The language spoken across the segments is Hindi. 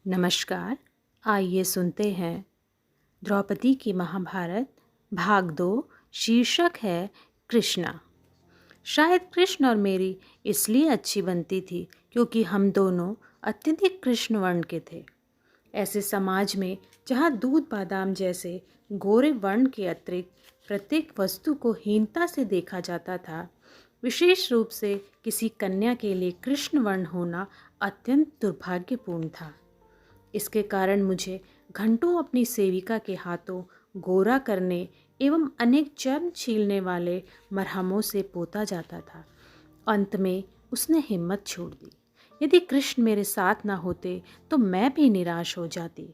नमस्कार। आइए सुनते हैं द्रौपदी की महाभारत भाग 2। शीर्षक है कृष्णा। शायद कृष्ण और मेरी इसलिए अच्छी बनती थी क्योंकि हम दोनों अत्यधिक कृष्ण वर्ण के थे। ऐसे समाज में जहाँ दूध बादाम जैसे गोरे वर्ण के अतिरिक्त प्रत्येक वस्तु को हीनता से देखा जाता था, विशेष रूप से किसी कन्या के लिए कृष्ण वर्ण होना अत्यंत दुर्भाग्यपूर्ण था। इसके कारण मुझे घंटों अपनी सेविका के हाथों गोरा करने एवं अनेक चर्म छीलने वाले मरहमों से पोता जाता था। अंत में उसने हिम्मत छोड़ दी। यदि कृष्ण मेरे साथ न होते तो मैं भी निराश हो जाती।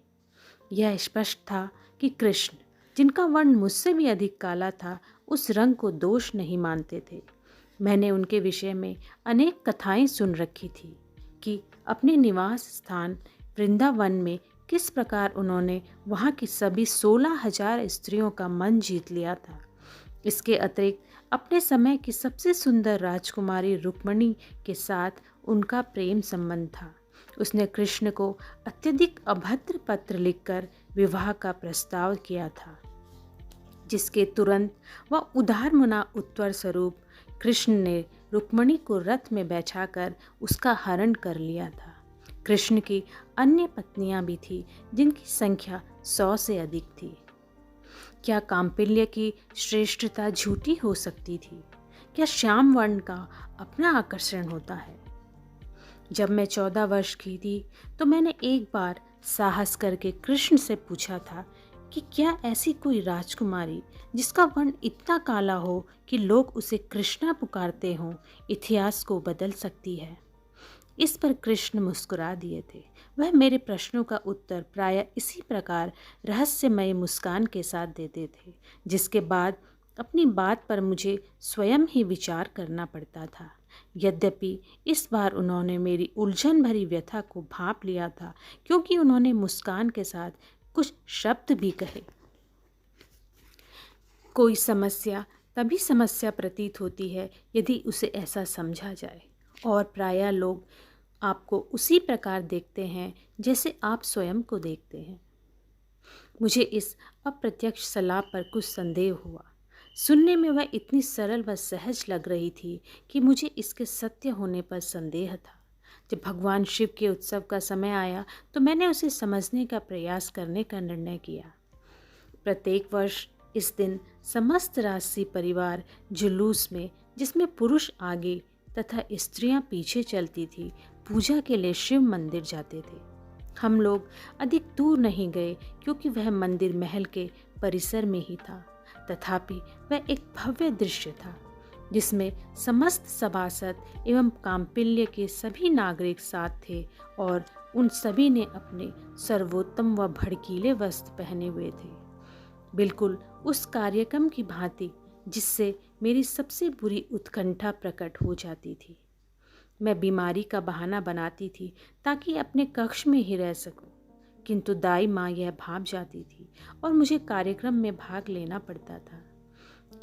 यह स्पष्ट था कि कृष्ण, जिनका वर्ण मुझसे भी अधिक काला था, उस रंग को दोष नहीं मानते थे। मैंने उनके विषय में अनेक कथाएं सुन रखी थी कि अपने निवास स्थान वृंदावन में किस प्रकार उन्होंने वहाँ की सभी 16,000 स्त्रियों का मन जीत लिया था। इसके अतिरिक्त अपने समय की सबसे सुंदर राजकुमारी रुक्मिणी के साथ उनका प्रेम संबंध था। उसने कृष्ण को अत्यधिक अभद्र पत्र लिखकर विवाह का प्रस्ताव किया था, जिसके तुरंत व उदारमना उत्तर स्वरूप कृष्ण ने रुक्मिणी को रथ में बैठाकर उसका हरण कर लिया था। कृष्ण की अन्य पत्नियां भी थीं, जिनकी संख्या 100 से अधिक थी। क्या कांपिल्य की श्रेष्ठता झूठी हो सकती थी? क्या श्याम वर्ण का अपना आकर्षण होता है? जब मैं 14 वर्ष की थी तो मैंने एक बार साहस करके कृष्ण से पूछा था कि क्या ऐसी कोई राजकुमारी जिसका वर्ण इतना काला हो कि लोग उसे कृष्णा पुकारते हों, इतिहास को बदल सकती है? इस पर कृष्ण मुस्कुरा दिए थे। वह मेरे प्रश्नों का उत्तर प्रायः इसी प्रकार रहस्यमय मुस्कान के साथ देते थे, जिसके बाद अपनी बात पर मुझे स्वयं ही विचार करना पड़ता था। यद्यपि इस बार उन्होंने मेरी उलझन भरी व्यथा को भांप लिया था, क्योंकि उन्होंने मुस्कान के साथ कुछ शब्द भी कहे। कोई समस्या तभी समस्या प्रतीत होती है यदि उसे ऐसा समझा जाए, और प्रायः लोग आपको उसी प्रकार देखते हैं जैसे आप स्वयं को देखते हैं। मुझे इस अप्रत्यक्ष सलाह पर कुछ संदेह हुआ। सुनने में वह इतनी सरल व सहज लग रही थी कि मुझे इसके सत्य होने पर संदेह था। जब भगवान शिव के उत्सव का समय आया तो मैंने उसे समझने का प्रयास करने का निर्णय किया। प्रत्येक वर्ष इस दिन समस्त राजसी परिवार जुलूस में, जिसमें पुरुष आगे तथा स्त्रियां पीछे चलती थी, पूजा के लिए शिव मंदिर जाते थे। हम लोग अधिक दूर नहीं गए क्योंकि वह मंदिर महल के परिसर में ही था। तथापि वह एक भव्य दृश्य था, जिसमें समस्त सभासद एवं कांपिल्य के सभी नागरिक साथ थे, और उन सभी ने अपने सर्वोत्तम व भड़कीले वस्त्र पहने हुए थे, बिल्कुल उस कार्यक्रम की भांति जिससे मेरी सबसे बुरी उत्कंठा प्रकट हो जाती थी। मैं बीमारी का बहाना बनाती थी ताकि अपने कक्ष में ही रह सकूं, किंतु दाई माँ यह भाप जाती थी और मुझे कार्यक्रम में भाग लेना पड़ता था।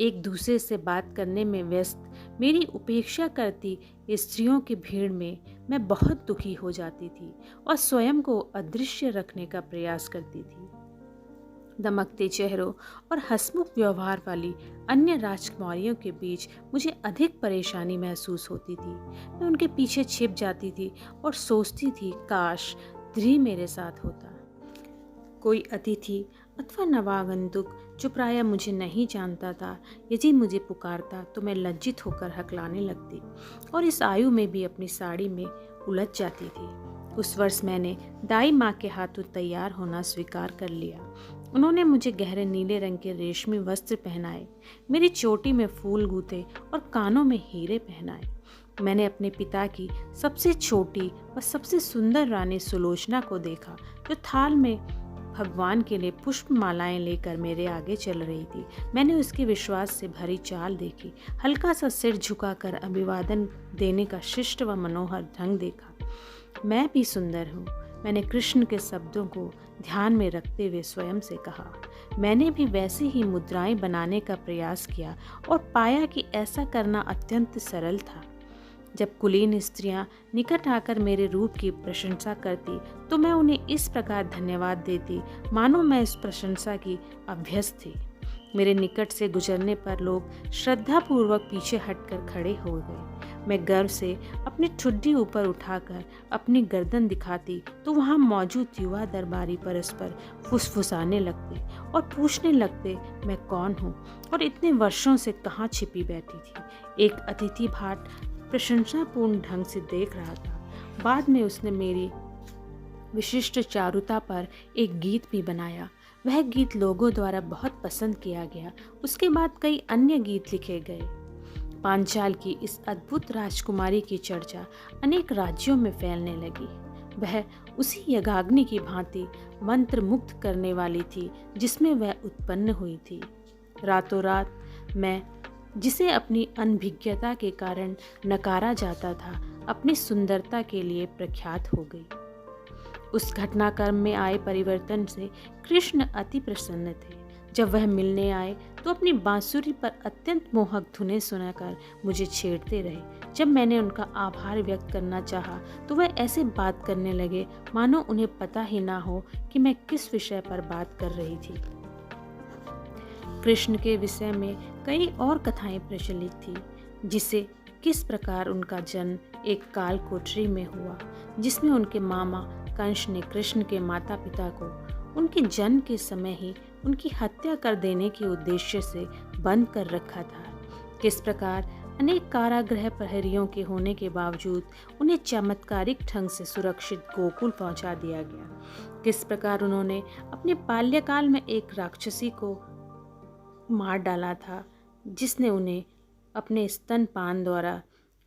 एक दूसरे से बात करने में व्यस्त मेरी उपेक्षा करती स्त्रियों की भीड़ में मैं बहुत दुखी हो जाती थी और स्वयं को अदृश्य रखने का प्रयास करती थी। दमकते चेहरों और हंसमुख व्यवहार वाली अन्य राजकुमारियों के बीच मुझे अधिक परेशानी महसूस होती थी। मैं उनके पीछे छिप जाती थी और सोचती थी, काश ध्रुव मेरे साथ होता। कोई अतिथि अथवा नवागंतुक जो प्रायः मुझे नहीं जानता था, यदि मुझे पुकारता तो मैं लज्जित होकर हकलाने लगती और इस आयु में भी अपनी साड़ी में उलझ जाती थी। उस वर्ष मैंने दाई माँ के हाथों तैयार होना स्वीकार कर लिया। उन्होंने मुझे गहरे नीले रंग के रेशमी वस्त्र पहनाए, मेरी चोटी में फूल गूंथे और कानों में हीरे पहनाए। मैंने अपने पिता की सबसे छोटी और सबसे सुंदर रानी सुलोचना को देखा, जो थाल में भगवान के लिए पुष्प मालाएं लेकर मेरे आगे चल रही थी। मैंने उसके विश्वास से भरी चाल देखी, हल्का सा सिर झुकाकर अभिवादन देने का शिष्ट व मनोहर ढंग देखा। मैं भी सुंदर हूँ, मैंने कृष्ण के शब्दों को ध्यान में रखते हुए स्वयं से कहा। मैंने भी वैसी ही मुद्राएं बनाने का प्रयास किया और पाया कि ऐसा करना अत्यंत सरल था। जब कुलीन स्त्रियां निकट आकर मेरे रूप की प्रशंसा करती तो मैं उन्हें इस प्रकार धन्यवाद देती मानो मैं इस प्रशंसा की अभ्यस्त थी। मेरे निकट से गुजरने पर लोग श्रद्धापूर्वक पीछे हटकर खड़े हो गए। मैं गर्व से अपनी ठुड्डी ऊपर उठाकर अपनी गर्दन दिखाती तो वहां मौजूद युवा दरबारी परस्पर फुसफुसाने लगते और पूछने लगते मैं कौन हूँ और इतने वर्षों से कहाँ छिपी बैठी थी। एक अतिथि भाट प्रशंसापूर्ण ढंग से देख रहा था। बाद में उसने मेरी विशिष्ट चारुता पर एक गीत भी बनाया। वह गीत लोगों द्वारा बहुत पसंद किया गया। उसके बाद कई अन्य गीत लिखे गए। पांचाल की इस अद्भुत राजकुमारी की चर्चा अनेक राज्यों में फैलने लगी। वह उसी यज्ञाग्नि की भांति मंत्र मुग्ध करने वाली थी जिसमें वह उत्पन्न हुई थी। रातों रात मैं, जिसे अपनी अनभिज्ञता के कारण नकारा जाता था, अपनी सुंदरता के लिए प्रख्यात हो गई। उस घटनाक्रम में आए परिवर्तन से कृष्ण अति प्रसन्न थे। जब वह मिलने आए तो अपनी बांसुरी पर अत्यंत मोहक धुनें सुनाकर मुझे छेड़ते रहे। जब मैंने उनका आभार व्यक्त करना चाहा तो वह ऐसे बात करने लगे मानो उन्हें पता ही ना हो कि मैं किस विषय पर बात कर रही थी। कृष्ण के विषय में कई और कथाएं प्रचलित थी, जिसे किस प्रकार उनका जन्म एक काल कोठरी में हुआ, जिसमें उनके मामा कंस ने कृष्ण के माता पिता को उनके जन्म के समय ही उनकी हत्या कर देने के उद्देश्य से बंद कर रखा था। किस प्रकार अनेक कारागृह प्रहरियों के होने के बावजूद उन्हें चमत्कारिक ढंग से सुरक्षित गोकुल पहुंचा दिया गया। किस प्रकार उन्होंने अपने बाल्यकाल में एक राक्षसी को मार डाला था, जिसने उन्हें अपने स्तनपान द्वारा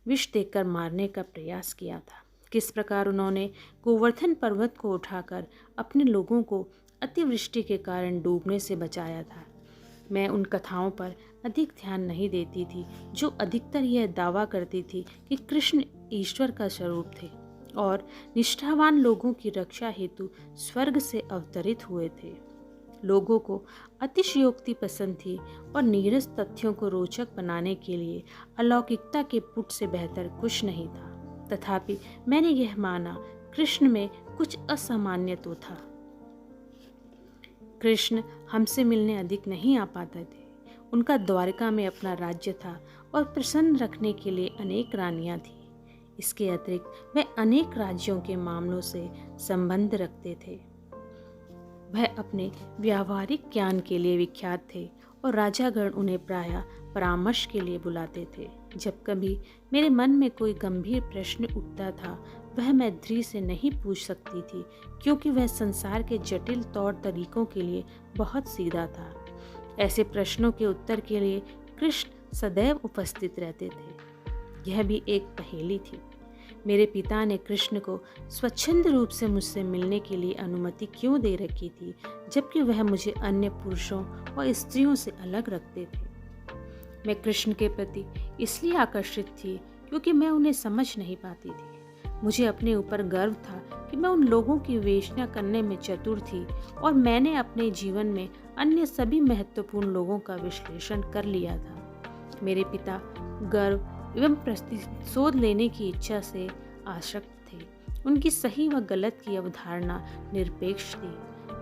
विष देकर मारने का प्रयास किया था। किस प्रकार उन्होंने गोवर्धन पर्वत को उठाकर अपने लोगों को अतिवृष्टि के कारण डूबने से बचाया था। मैं उन कथाओं पर अधिक ध्यान नहीं देती थी जो अधिकतर यह दावा करती थी कि कृष्ण ईश्वर का स्वरूप थे और निष्ठावान लोगों की रक्षा हेतु स्वर्ग से अवतरित हुए थे। लोगों को अतिशयोक्ति पसंद थी और नीरस तथ्यों को रोचक बनाने के लिए अलौकिकता के पुट से बेहतर कुछ नहीं था। तथापि मैंने यह माना कृष्ण में कुछ असामान्य तो था। कृष्ण हमसे मिलने अधिक नहीं आ पाते थे। उनका द्वारका में अपना राज्य था और प्रसन्न रखने के लिए अनेक रानियां थीं। इसके अतिरिक्त वे अनेक राज्यों के मामलों से संबंध रखते थे। वह अपने व्यावहारिक ज्ञान के लिए विख्यात थे और राजागण उन्हें प्रायः परामर्श के लिए बुलाते थे। जब कभी मेरे मन में कोई गंभीर प्रश्न उठता था, वह मैं धीरे से नहीं पूछ सकती थी, क्योंकि वह संसार के जटिल तौर तरीकों के लिए बहुत सीधा था। ऐसे प्रश्नों के उत्तर के लिए कृष्ण सदैव उपस्थित रहते थे। यह भी एक पहेली थी। मेरे पिता ने कृष्ण को स्वच्छंद रूप से मुझसे मिलने के लिए अनुमति क्यों दे रखी थी, जबकि वह मुझे अन्य पुरुषों और स्त्रियों से अलग रखते थे। मैं कृष्ण के प्रति इसलिए आकर्षित थी क्योंकि मैं उन्हें समझ नहीं पाती थी। मुझे अपने ऊपर गर्व था कि मैं उन लोगों की विवेचना करने में चतुर थी और मैंने अपने जीवन में अन्य सभी महत्वपूर्ण लोगों का विश्लेषण कर लिया था। मेरे पिता गर्व एवं प्रतिशोध लेने की इच्छा से आसक्त थे। उनकी सही व गलत की अवधारणा निरपेक्ष थी।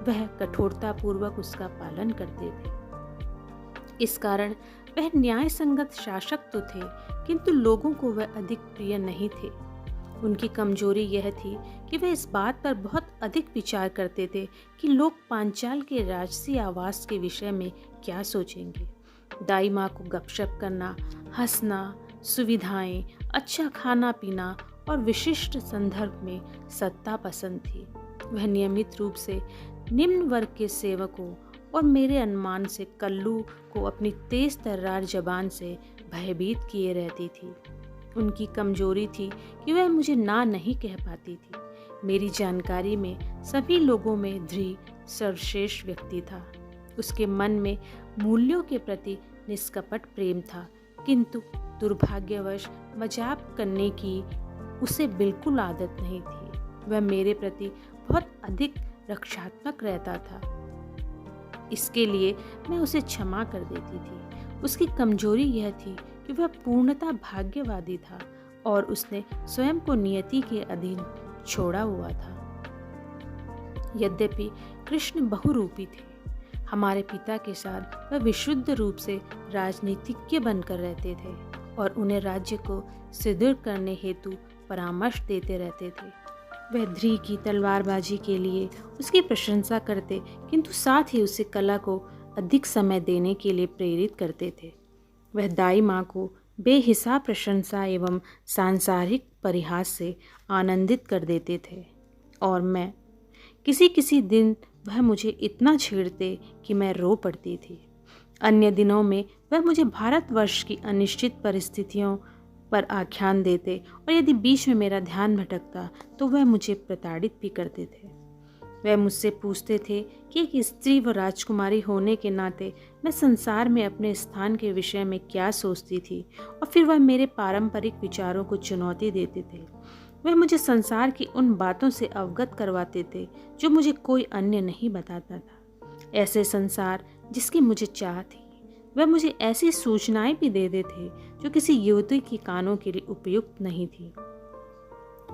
वह कठोरतापूर्वक उसका पालन करते थे। इस कारण वह न्याय संगत शासक तो थे, किंतु लोगों को वह अधिक प्रिय नहीं थे। उनकी कमजोरी यह थी कि वे इस बात पर बहुत अधिक विचार करते थे कि लोग पांचाल के राजसी आवास के विषय में क्या सोचेंगे। दाई माँ को गपशप करना, हंसना, सुविधाएं, अच्छा खाना पीना और विशिष्ट संदर्भ में सत्ता पसंद थी। वह नियमित रूप से निम्न वर्ग के सेवकों और मेरे अनुमान से कल्लू को अपनी तेज तर्रार जबान से भयभीत किए रहती थी। उनकी कमजोरी थी कि वह मुझे ना नहीं कह पाती थी। मेरी जानकारी में सभी लोगों में दृढ़ सर्वश्रेष्ठ व्यक्ति था। उसके मन में मूल्यों के प्रति निष्कपट प्रेम था, किंतु दुर्भाग्यवश मजाक करने की उसे बिल्कुल आदत नहीं थी। वह मेरे प्रति बहुत अधिक रक्षात्मक रहता था। इसके लिए मैं उसे क्षमा कर देती थी। उसकी कमजोरी यह थी कि वह पूर्णतः भाग्यवादी था और उसने स्वयं को नियति के अधीन छोड़ा हुआ था। यद्यपि कृष्ण बहुरूपी थे, हमारे पिता के साथ वह विशुद्ध रूप से राजनीतिज्ञ बनकर रहते थे और उन्हें राज्य को सुदृढ़ करने हेतु परामर्श देते रहते थे। वह ध्री की तलवारबाजी के लिए उसकी प्रशंसा करते, किंतु साथ ही उसे कला को अधिक समय देने के लिए प्रेरित करते थे। वह दाई माँ को बेहिसाब प्रशंसा एवं सांसारिक परिहास से आनंदित कर देते थे और मैं किसी किसी दिन वह मुझे इतना छेड़ते कि मैं रो पड़ती थी। अन्य दिनों में वह मुझे भारतवर्ष की अनिश्चित परिस्थितियों पर आख्यान देते और यदि बीच में मेरा ध्यान भटकता तो वह मुझे प्रताड़ित भी करते थे। वह मुझसे पूछते थे कि एक स्त्री व राजकुमारी होने के नाते मैं संसार में अपने स्थान के विषय में क्या सोचती थी, और फिर वह मेरे पारंपरिक विचारों को चुनौती देते थे। वह मुझे संसार की उन बातों से अवगत करवाते थे जो मुझे कोई अन्य नहीं बताता था। ऐसे संसार जिसकी मुझे चाह थी। वह मुझे ऐसी सूचनाएं भी दे देते थे जो किसी युवती के कानों के लिए उपयुक्त नहीं थी।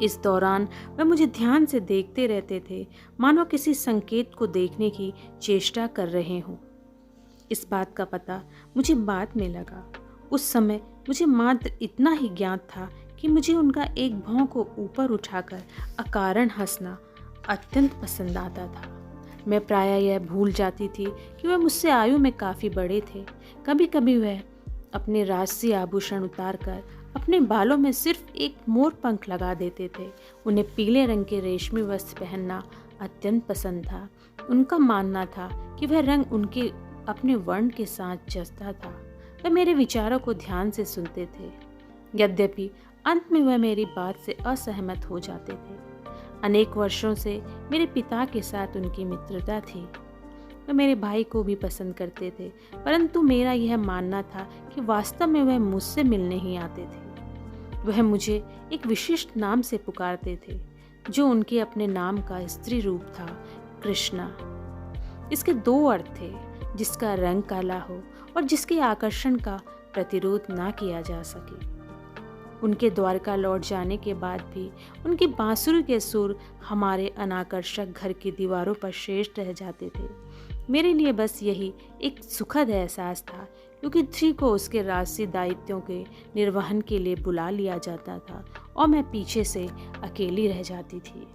इस दौरान वह मुझे ध्यान से देखते रहते थे, मानो किसी संकेत को देखने की चेष्टा कर रहे हों। इस बात का पता मुझे बाद में लगा। उस समय मुझे मात्र इतना ही ज्ञात था कि मुझे उनका एक भौं को ऊपर उठाकर अकारण हंसना अत्यंत पसंद आता था। मैं प्रायः यह भूल जाती थी कि वह मुझसे आयु में काफ़ी बड़े थे। कभी कभी वह अपने राजसी आभूषण उतारकर अपने बालों में सिर्फ एक मोर पंख लगा देते थे। उन्हें पीले रंग के रेशमी वस्त्र पहनना अत्यंत पसंद था। उनका मानना था कि वह रंग उनके अपने वर्ण के साथ जचता था। वह मेरे विचारों को ध्यान से सुनते थे, यद्यपि अंत में वह मेरी बात से असहमत हो जाते थे। अनेक वर्षों से मेरे पिता के साथ उनकी मित्रता थी। वह मेरे भाई को भी पसंद करते थे, परंतु मेरा यह मानना था कि वास्तव में वह मुझसे मिलने ही आते थे। वह मुझे एक विशिष्ट नाम से पुकारते थे, जो उनके अपने नाम का स्त्री रूप था, कृष्णा। इसके दो अर्थ थे, जिसका रंग काला हो और जिसके आकर्षण का प्रतिरोध ना किया जा सके। उनके द्वारका लौट जाने के बाद भी उनकी बांसुरी के सुर हमारे अनाकर्षक घर की दीवारों पर शेष रह जाते थे। मेरे लिए बस यही एक सुखद एहसास था, क्योंकि ध्री को उसके राजसी दायित्वों के निर्वहन के लिए बुला लिया जाता था और मैं पीछे से अकेली रह जाती थी।